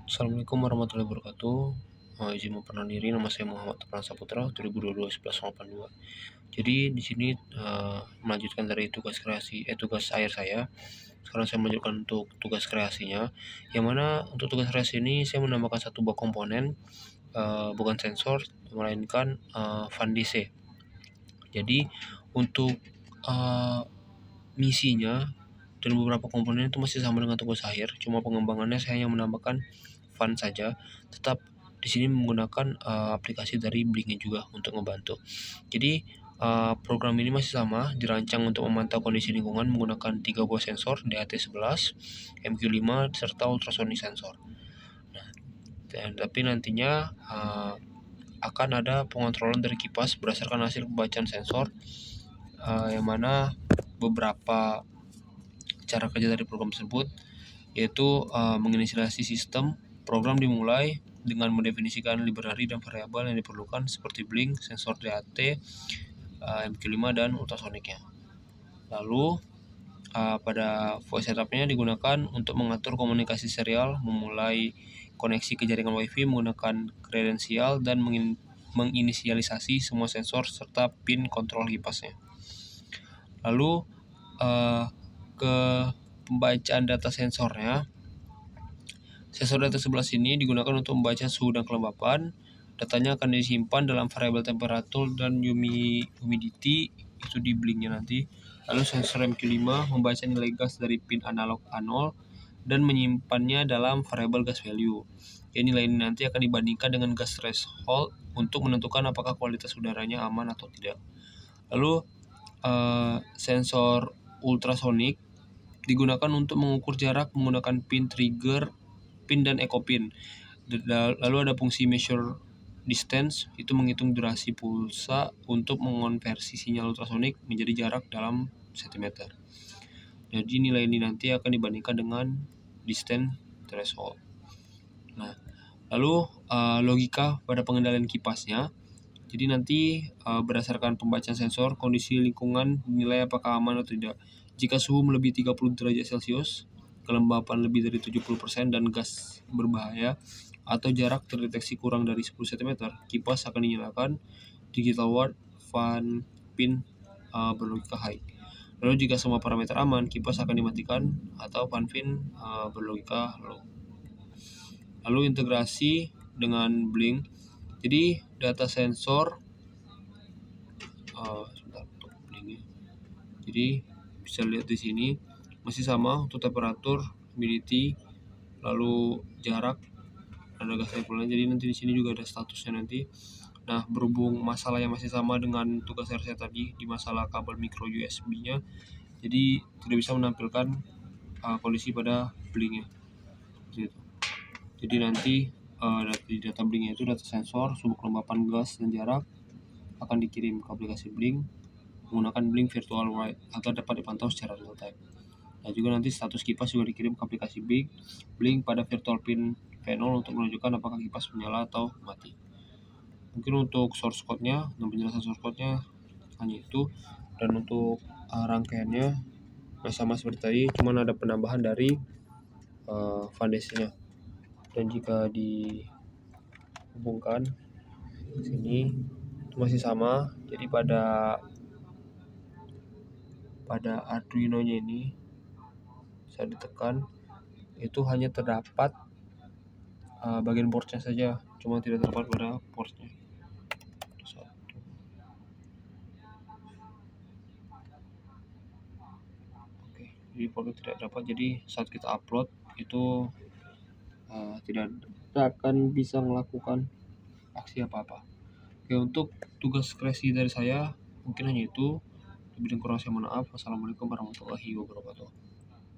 Assalamualaikum warahmatullahi wabarakatuh. Izin memperkenalkan diri, nama saya Muhammad Tepran Saputra, 2022 1182. Jadi di sini melanjutkan dari tugas akhir saya. Sekarang saya melanjutkan untuk tugas kreasinya, yang mana untuk tugas kreasi ini saya menambahkan satu buah komponen, bukan sensor, melainkan fan DC. Jadi untuk uh, misinya dan beberapa komponen itu masih sama dengan tugas akhir, cuma pengembangannya saya hanya menambahkan fun saja. Tetap di sini menggunakan aplikasi dari Blinknya juga untuk membantu. Jadi program ini masih sama, dirancang untuk memantau kondisi lingkungan menggunakan 3 buah sensor DAT11, MQ5 serta ultrasonic sensor. Nah, tapi nantinya akan ada pengontrolan dari kipas berdasarkan hasil pembacaan sensor, yang mana beberapa cara kerja dari program tersebut yaitu menginisiasi sistem. Program dimulai dengan mendefinisikan library dan variabel yang diperlukan seperti blink, sensor DAT, MQ5 dan ultrasoniknya. Lalu pada voice setupnya digunakan untuk mengatur komunikasi serial, memulai koneksi ke jaringan WiFi menggunakan kredensial dan menginisialisasi semua sensor serta pin kontrol kipasnya. Lalu ke pembacaan data sensornya. Sensor data 11 ini digunakan untuk membaca suhu dan kelembapan. Datanya akan disimpan dalam variabel temperatur dan humidity itu di blinknya nanti. Lalu sensor MQ5 membaca nilai gas dari pin analog A0 dan menyimpannya dalam variabel gas value. Jadi nilai ini nanti akan dibandingkan dengan gas threshold untuk menentukan apakah kualitas udaranya aman atau tidak. Lalu sensor ultrasonic digunakan untuk mengukur jarak menggunakan pin trigger, pin dan echo pin. Lalu ada fungsi measure distance, itu menghitung durasi pulsa untuk mengonversi sinyal ultrasonik menjadi jarak dalam sentimeter. Jadi nilai ini nanti akan dibandingkan dengan distance threshold. Nah, lalu logika pada pengendalian kipasnya. Jadi nanti berdasarkan pembacaan sensor, kondisi lingkungan dinilai apakah aman atau tidak. Jika suhu melebihi 30 derajat Celcius, kelembapan lebih dari 70% dan gas berbahaya, atau jarak terdeteksi kurang dari 10 cm, kipas akan dinyalakan. Digital word fan pin berlogika high. Lalu jika semua parameter aman, kipas akan dimatikan atau fan pin berlogika low. Lalu integrasi dengan blink. Jadi data sensor sebentar untuk blinknya. Jadi bisa lihat di sini masih sama untuk temperatur, humidity, lalu jarak, ada gas levelnya. Jadi nanti di sini juga ada statusnya nanti. Nah, berhubung masalah yang masih sama dengan tugas saya tadi di masalah kabel micro USB-nya, jadi tidak bisa menampilkan kondisi pada blinknya. Gitu. Jadi nanti di data blinknya itu data sensor, suhu kelembapan gas dan jarak akan dikirim ke aplikasi Blink menggunakan Blink Virtual Write agar dapat dipantau secara real time. Dan juga nanti status kipas juga dikirim ke aplikasi Blink pada virtual pin panel untuk menunjukkan apakah kipas menyala atau mati. Mungkin untuk source code-nya dan penjelasan source code-nya hanya itu, dan untuk rangkaiannya sama seperti tadi, cuman ada penambahan dari foundation-nya. Dan jika dihubungkan sini masih sama. Jadi pada Arduino-nya ini saya ditekan itu hanya terdapat bagian portnya saja, cuma tidak terdapat pada portnya. Oke, jadi portnya tidak dapat. Jadi saat kita upload itu tidak akan bisa melakukan aksi apa-apa. Oke, untuk tugas kreasi dari saya mungkin hanya itu. Lebih dan kurang saya mohon maaf. Wassalamualaikum warahmatullahi wabarakatuh.